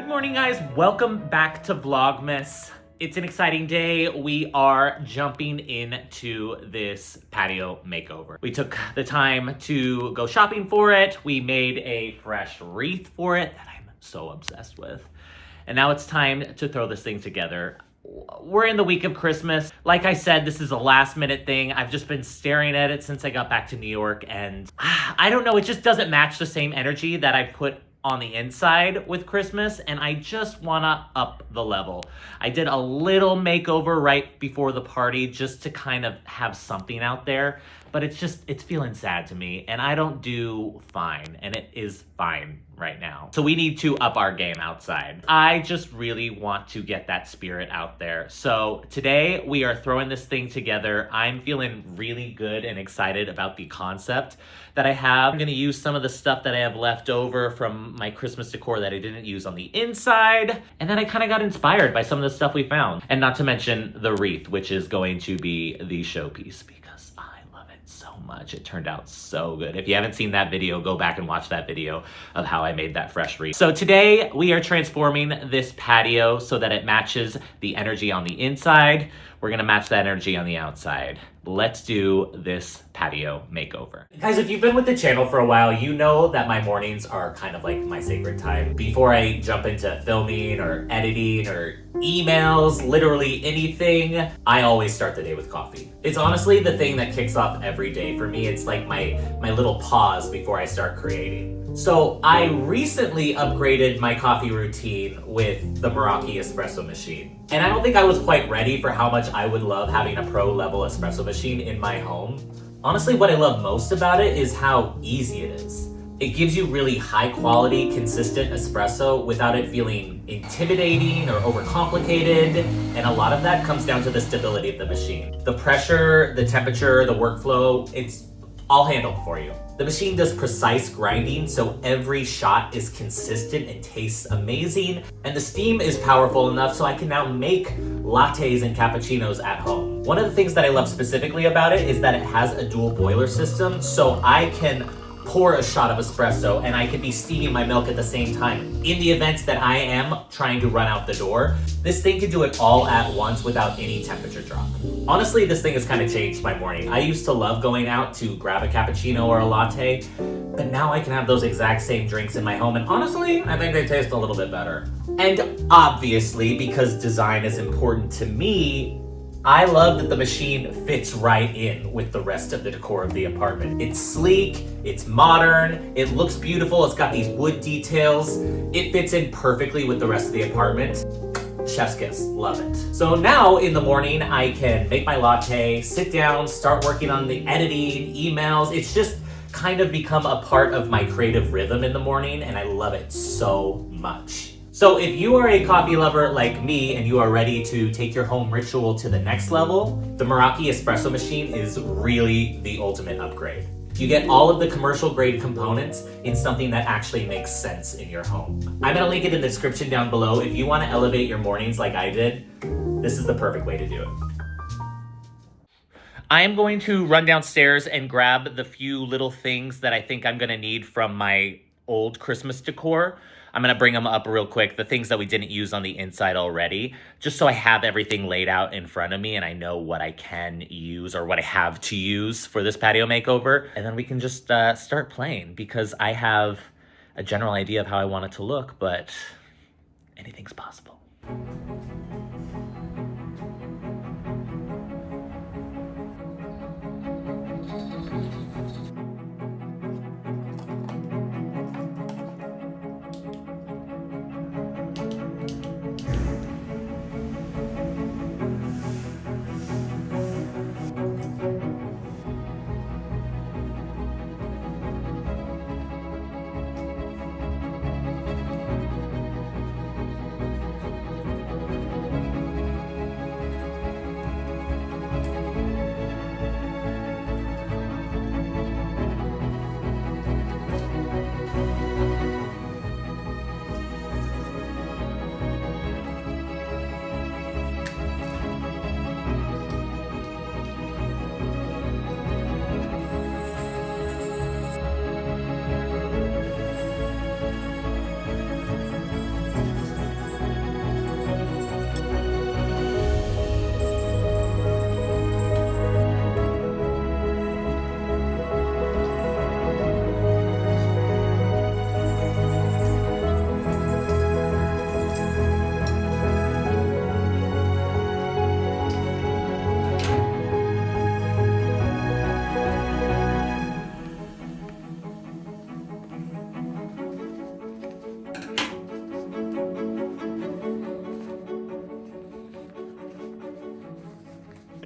Good morning, guys. Welcome back to Vlogmas. It's an exciting day. We are jumping into this patio makeover. We took the time to go shopping for it. We made a fresh wreath for it that I'm so obsessed with. And now it's time to throw this thing together. We're in the week of Christmas. Like I said, this is a last minute thing. I've just been staring at it since I got back to New York, and I don't know, it just doesn't match the same energy that I put on the inside with Christmas, and I just wanna up the level. I did a little makeover right before the party just to kind of have something out there, but it's feeling sad to me, and I don't do fine, and it is fine right now. So we need to up our game outside. I just really want to get that spirit out there. So today we are throwing this thing together. I'm feeling really good and excited about the concept that I have. I'm gonna use some of the stuff that I have left over from my Christmas decor that I didn't use on the inside. And then I kind of got inspired by some of the stuff we found. And not to mention the wreath, which is going to be the showpiece because I love it so much. It turned out so good. If you haven't seen that video, go back and watch that video of how I made that fresh wreath. So today we are transforming this patio so that it matches the energy on the inside. We're gonna match that energy on the outside. Let's do this patio makeover. Guys, if you've been with the channel for a while, you know that my mornings are kind of like my sacred time. Before I jump into filming or editing or emails, literally anything, I always start the day with coffee. It's honestly the thing that kicks off every day for me. It's like my little pause before I start creating. So I recently upgraded my coffee routine with the Meraki Espresso Machine. And I don't think I was quite ready for how much I would love having a pro level espresso machine in my home. Honestly, what I love most about it is how easy it is. It gives you really high quality, consistent espresso without it feeling intimidating or overcomplicated. And a lot of that comes down to the stability of the machine. The pressure, the temperature, the workflow, it's all handled for you. The machine does precise grinding, so every shot is consistent and tastes amazing. And the steam is powerful enough so I can now make lattes and cappuccinos at home. One of the things that I love specifically about it is that it has a dual boiler system, so I can pour a shot of espresso and I could be steaming my milk at the same time. In the event that I am trying to run out the door, this thing can do it all at once without any temperature drop. Honestly, this thing has kind of changed my morning. I used to love going out to grab a cappuccino or a latte, but now I can have those exact same drinks in my home, and honestly, I think they taste a little bit better. And obviously, because design is important to me, I love that the machine fits right in with the rest of the decor of the apartment. It's sleek, it's modern, it looks beautiful, it's got these wood details. It fits in perfectly with the rest of the apartment. Chef's kiss, love it. So now in the morning, I can make my latte, sit down, start working on the editing, emails. It's just kind of become a part of my creative rhythm in the morning, and I love it so much. So if you are a coffee lover like me and you are ready to take your home ritual to the next level, the Meraki Espresso Machine is really the ultimate upgrade. You get all of the commercial grade components in something that actually makes sense in your home. I'm gonna link it in the description down below. If you wanna elevate your mornings like I did, this is the perfect way to do it. I am going to run downstairs and grab the few little things that I think I'm gonna need from my old Christmas decor. I'm gonna bring them up real quick, the things that we didn't use on the inside already, just so I have everything laid out in front of me and I know what I can use or what I have to use for this patio makeover. And then we can just start playing, because I have a general idea of how I want it to look, but anything's possible.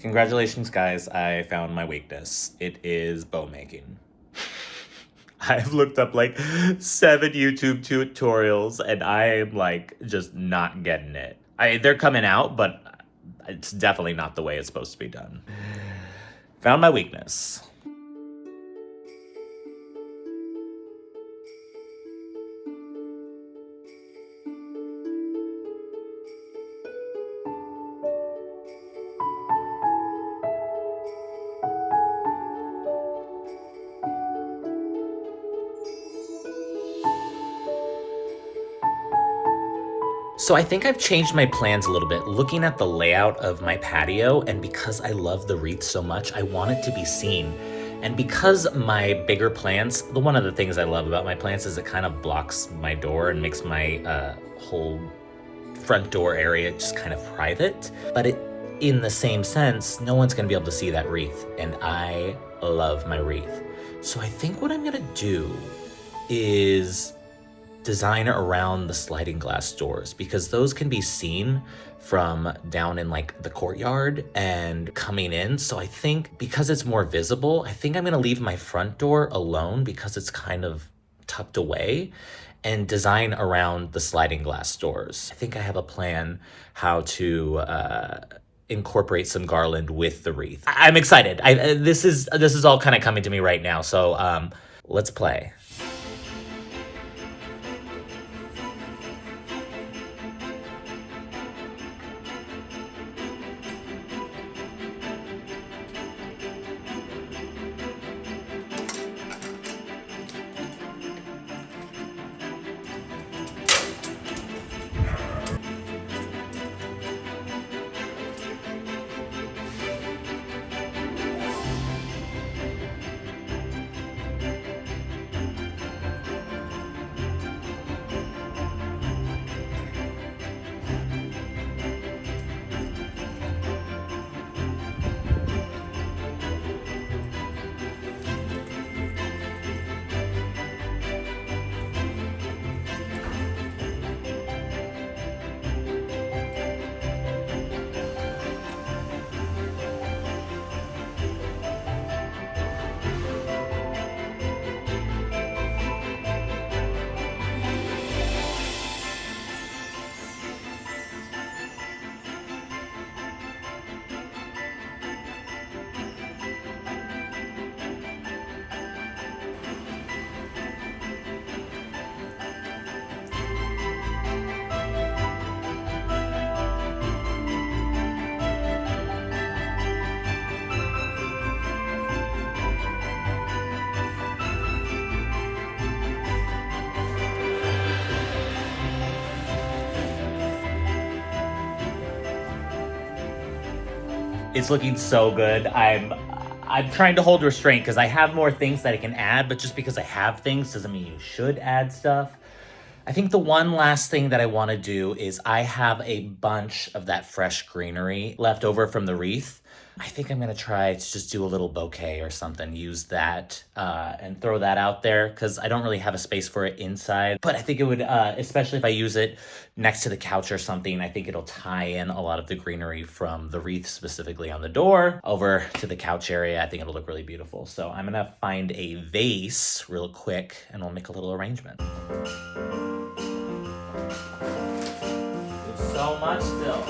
Congratulations, guys. I found my weakness. It is bow making. I've looked up like 7 YouTube tutorials and I am like just not getting it. They're coming out, but it's definitely not the way it's supposed to be done. Found my weakness. So I think I've changed my plans a little bit, looking at the layout of my patio, and because I love the wreath so much, I want it to be seen. And because my bigger plants, one of the things I love about my plants is it kind of blocks my door and makes my whole front door area just kind of private. But in the same sense, no one's gonna be able to see that wreath, and I love my wreath. So I think what I'm gonna do is design around the sliding glass doors, because those can be seen from down in like the courtyard and coming in. So I think because it's more visible, I think I'm gonna leave my front door alone because it's kind of tucked away, and design around the sliding glass doors. I think I have a plan how to incorporate some garland with the wreath. I'm excited. This is all kind of coming to me right now. So let's play. It's looking so good. I'm trying to hold restraint because I have more things that I can add, but just because I have things doesn't mean you should add stuff. I think the one last thing that I want to do is I have a bunch of that fresh greenery left over from the wreath. I think I'm going to try to just do a little bouquet or something, use that and throw that out there because I don't really have a space for it inside. But I think it would, especially if I use it next to the couch or something, I think it'll tie in a lot of the greenery from the wreath specifically on the door over to the couch area. I think it'll look really beautiful. So I'm going to find a vase real quick and we'll make a little arrangement. There's so much still.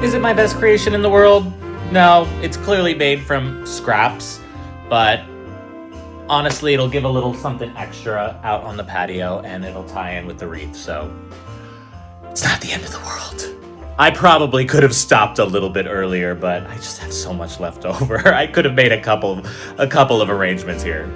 Is it my best creation in the world? No, it's clearly made from scraps, but honestly, it'll give a little something extra out on the patio and it'll tie in with the wreath, so it's not the end of the world. I probably could have stopped a little bit earlier, but I just have so much left over. I could have made a couple of arrangements here.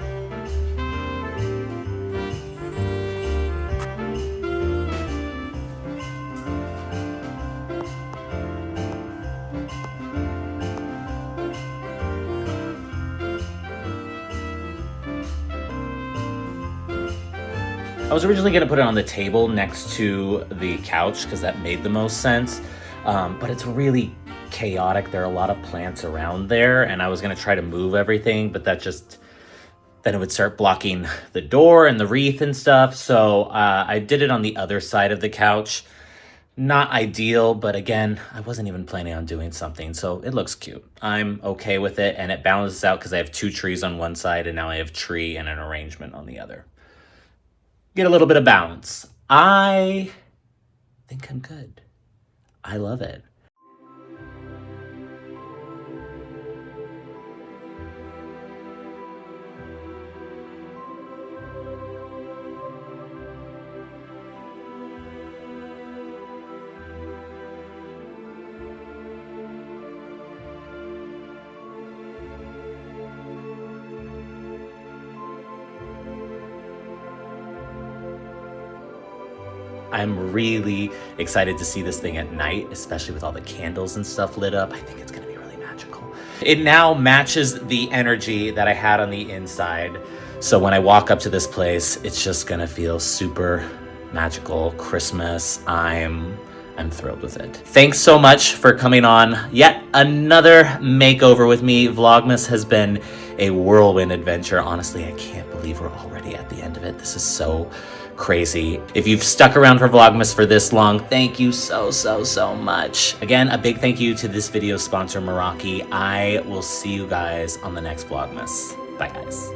I was originally gonna put it on the table next to the couch because that made the most sense, but it's really chaotic. There are a lot of plants around there, and I was gonna try to move everything, but then it would start blocking the door and the wreath and stuff. So I did it on the other side of the couch. Not ideal, but again, I wasn't even planning on doing something, so it looks cute. I'm okay with it, and it balances out because I have 2 trees on one side, and now I have tree and an arrangement on the other. Get a little bit of balance. I think I'm good. I love it. I'm really excited to see this thing at night, especially with all the candles and stuff lit up. I think it's gonna be really magical. It now matches the energy that I had on the inside. So when I walk up to this place, it's just gonna feel super magical, Christmas. I'm thrilled with it. Thanks so much for coming on yet another makeover with me. Vlogmas has been a whirlwind adventure. Honestly, I can't believe we're already at the end of it. This is so crazy. If you've stuck around for Vlogmas for this long, thank you so much. Again, a big thank you to this video's sponsor, Meraki. I will see you guys on the next Vlogmas. Bye, guys.